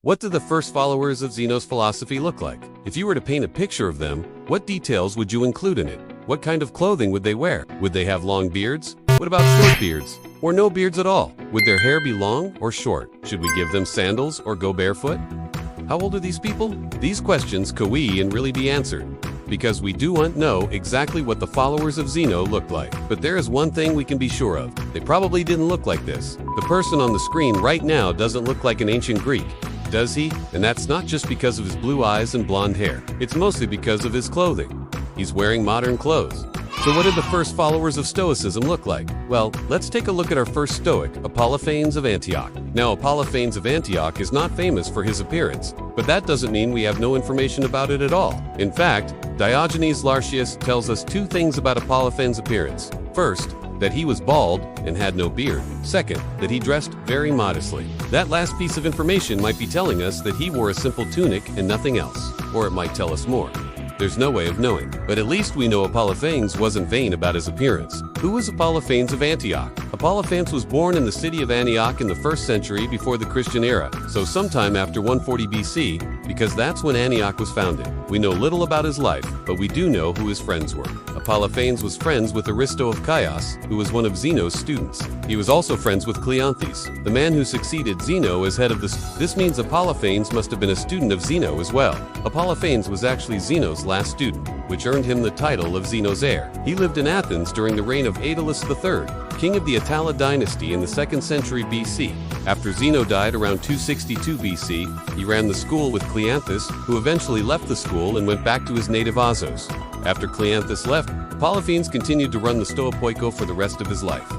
What do the first followers of Zeno's philosophy look like? If you were to paint a picture of them, what details would you include in it? What kind of clothing would they wear? Would they have long beards? What about short beards? Or no beards at all? Would their hair be long or short? Should we give them sandals or go barefoot? How old are these people? These questions could and really be answered, because we do not know exactly what the followers of Zeno looked like. But there is one thing we can be sure of. They probably didn't look like this. The person on the screen right now doesn't look like an ancient Greek, does he? And that's not just because of his blue eyes and blonde hair. It's mostly because of his clothing. He's wearing modern clothes. So what did the first followers of Stoicism look like? Well, let's take a look at our first Stoic, Epiphanes of Antioch. Now, Epiphanes of Antioch is not famous for his appearance, but that doesn't mean we have no information about it at all. In fact, Diogenes Laertius tells us two things about Epiphanes' appearance. First, that he was bald and had no beard. Second, that he dressed very modestly. That last piece of information might be telling us that he wore a simple tunic and nothing else, or it might tell us more. There's no way of knowing, but at least we know Epiphanes wasn't vain about his appearance. Who was Epiphanes of Antioch? Epiphanes was born in the city of Antioch in the 1st century before the Christian era, so sometime after 140 BC, because that's when Antioch was founded. We know little about his life, but we do know who his friends were. Epiphanes was friends with Aristo of Chios, who was one of Zeno's students. He was also friends with Cleanthes, the man who succeeded Zeno as head of This means Epiphanes must have been a student of Zeno as well. Epiphanes was actually Zeno's last student, which earned him the title of Zeno's heir. He lived in Athens during the reign of Attalus III, king of the Attala dynasty in the 2nd century BC. After Zeno died around 262 BC, he ran the school with Cleanthes, who eventually left the school and went back to his native Assos. After Cleanthes left, Epiphanes continued to run the Stoipoiko for the rest of his life.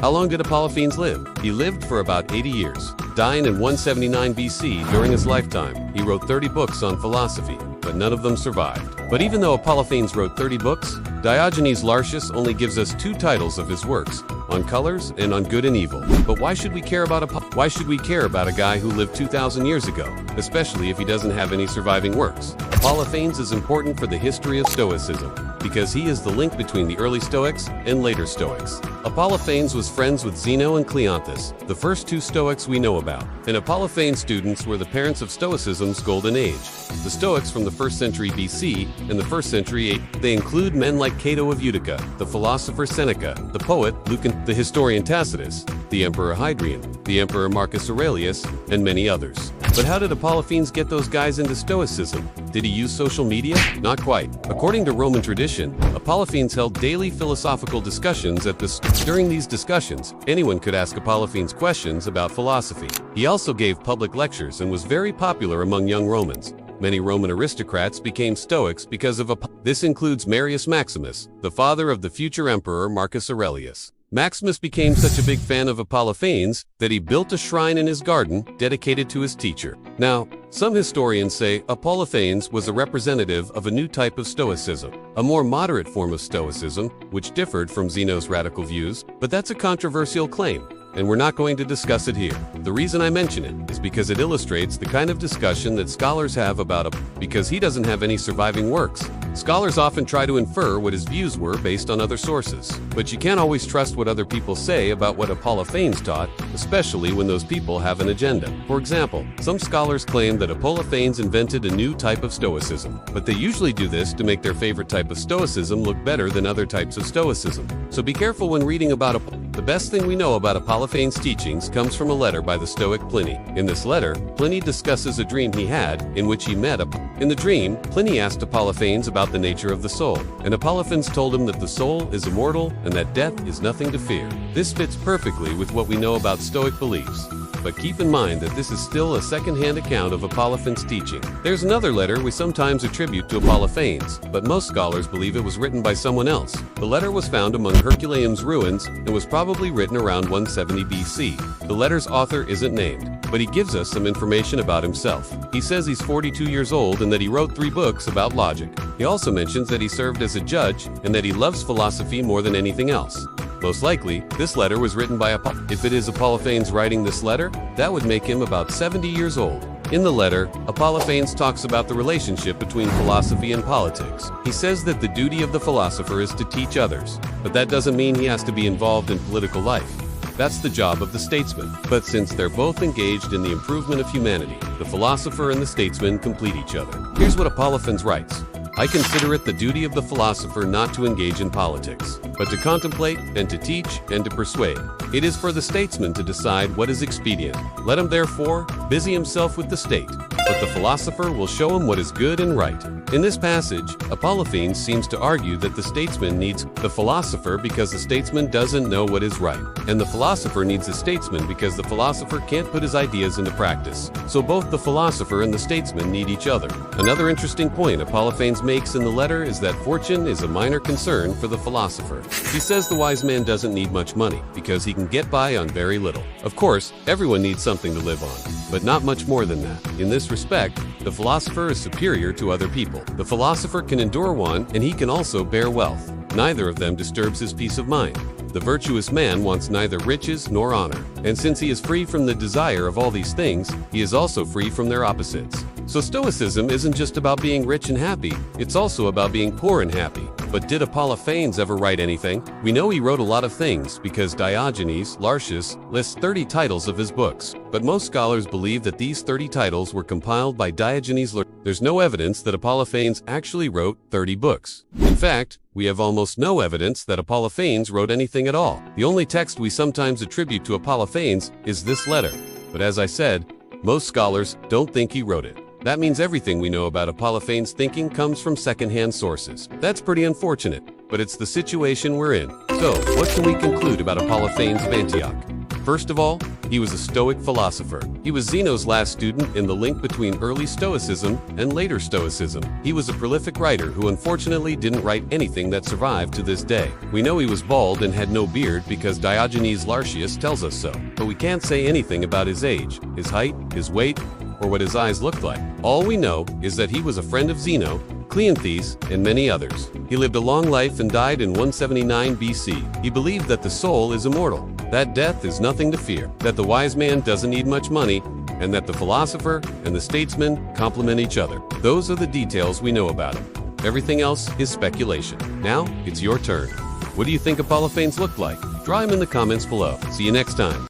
How long did Epiphanes live? He lived for about 80 years, dying in 179 BC during his lifetime. He wrote 30 books on philosophy, but none of them survived. But even though Epiphanes wrote 30 books, Diogenes Laertius only gives us 2 titles of his works, on colors and on good and evil. But why should we care about a guy who lived 2,000 years ago, especially if he doesn't have any surviving works? Epiphanes is important for the history of Stoicism, because he is the link between the early Stoics and later Stoics. Epiphanes was friends with Zeno and Cleanthes, the first 2 Stoics we know about. And Epiphanes' students were the parents of Stoicism's golden age. The Stoics from the 1st century BC and the 1st century AD. They include men like Cato of Utica, the philosopher Seneca, the poet Lucan, the historian Tacitus, the emperor Hadrian, the emperor Marcus Aurelius, and many others. But how did Epiphanes get those guys into Stoicism? Did he use social media? Not quite. According to Roman tradition, Epiphanes held daily philosophical discussions at the During these discussions, anyone could ask Epiphanes questions about philosophy. He also gave public lectures and was very popular among young Romans. Many Roman aristocrats became Stoics because of This includes Marius Maximus, the father of the future emperor Marcus Aurelius. Maximus became such a big fan of Epiphanes that he built a shrine in his garden dedicated to his teacher. Now, some historians say Epiphanes was a representative of a new type of Stoicism, a more moderate form of Stoicism, which differed from Zeno's radical views, but that's a controversial claim, and we're not going to discuss it here. The reason I mention it is because it illustrates the kind of discussion that scholars have about because he doesn't have any surviving works. Scholars often try to infer what his views were based on other sources, but you can't always trust what other people say about what Epiphanes taught, especially when those people have an agenda. For example, some scholars claim that Epiphanes invented a new type of Stoicism, but they usually do this to make their favorite type of Stoicism look better than other types of Stoicism. So be careful when reading about The best thing we know about Epiphanes' teachings comes from a letter by the Stoic Pliny. In this letter, Pliny discusses a dream he had in which he met In the dream, Pliny asked Epiphanes about the nature of the soul, and Epiphanes told him that the soul is immortal and that death is nothing to fear. This fits perfectly with what we know about Stoic beliefs. But keep in mind that this is still a second-hand account of Epiphanes' teaching. There's another letter we sometimes attribute to Epiphanes, but most scholars believe it was written by someone else. The letter was found among Herculaneum's ruins and was probably written around 170 BC. The letter's author isn't named, but he gives us some information about himself. He says he's 42 years old and that he wrote 3 books about logic. He also mentions that he served as a judge and that he loves philosophy more than anything else. Most likely, this letter was written by If it is Epiphanes writing this letter, that would make him about 70 years old. In the letter, Epiphanes talks about the relationship between philosophy and politics. He says that the duty of the philosopher is to teach others, but that doesn't mean he has to be involved in political life. That's the job of the statesman. But since they're both engaged in the improvement of humanity, the philosopher and the statesman complete each other. Here's what Apollophanes writes. I consider it the duty of the philosopher not to engage in politics, but to contemplate and to teach and to persuade. It is for the statesman to decide what is expedient. Let him therefore busy himself with the state, but the philosopher will show him what is good and right. In this passage, Apollophanes seems to argue that the statesman needs the philosopher because the statesman doesn't know what is right, and the philosopher needs the statesman because the philosopher can't put his ideas into practice. So both the philosopher and the statesman need each other. Another interesting point Apollophanes makes in the letter is that fortune is a minor concern for the philosopher. He says the wise man doesn't need much money because he can get by on very little. Of course, everyone needs something to live on, but not much more than that. In this respect, the philosopher is superior to other people. The philosopher can endure want, and he can also bear wealth. Neither of them disturbs his peace of mind. The virtuous man wants neither riches nor honor, and since he is free from the desire of all these things, he is also free from their opposites. So Stoicism isn't just about being rich and happy, it's also about being poor and happy. But did Apollophanes ever write anything? We know he wrote a lot of things because Diogenes Laertius lists 30 titles of his books, but most scholars believe that these 30 titles were compiled by Diogenes Laertius. There's no evidence that Apollophanes actually wrote 30 books. In fact, we have almost no evidence that Apollophanes wrote anything at all. The only text we sometimes attribute to Apollophanes is this letter. But as I said, most scholars don't think he wrote it. That means everything we know about Apollophanes' thinking comes from secondhand sources. That's pretty unfortunate, but it's the situation we're in. So, what can we conclude about Apollophanes of Antioch? First of all, he was a Stoic philosopher. He was Zeno's last student in the link between early Stoicism and later Stoicism. He was a prolific writer who unfortunately didn't write anything that survived to this day. We know he was bald and had no beard because Diogenes Laertius tells us so, but we can't say anything about his age, his height, his weight, or what his eyes looked like. All we know is that he was a friend of Zeno, Cleanthes, and many others. He lived a long life and died in 179 BC. He believed that the soul is immortal, that death is nothing to fear, that the wise man doesn't need much money, and that the philosopher and the statesman complement each other. Those are the details we know about him. Everything else is speculation. Now, it's your turn. What do you think Apollophanes looked like? Draw him in the comments below. See you next time.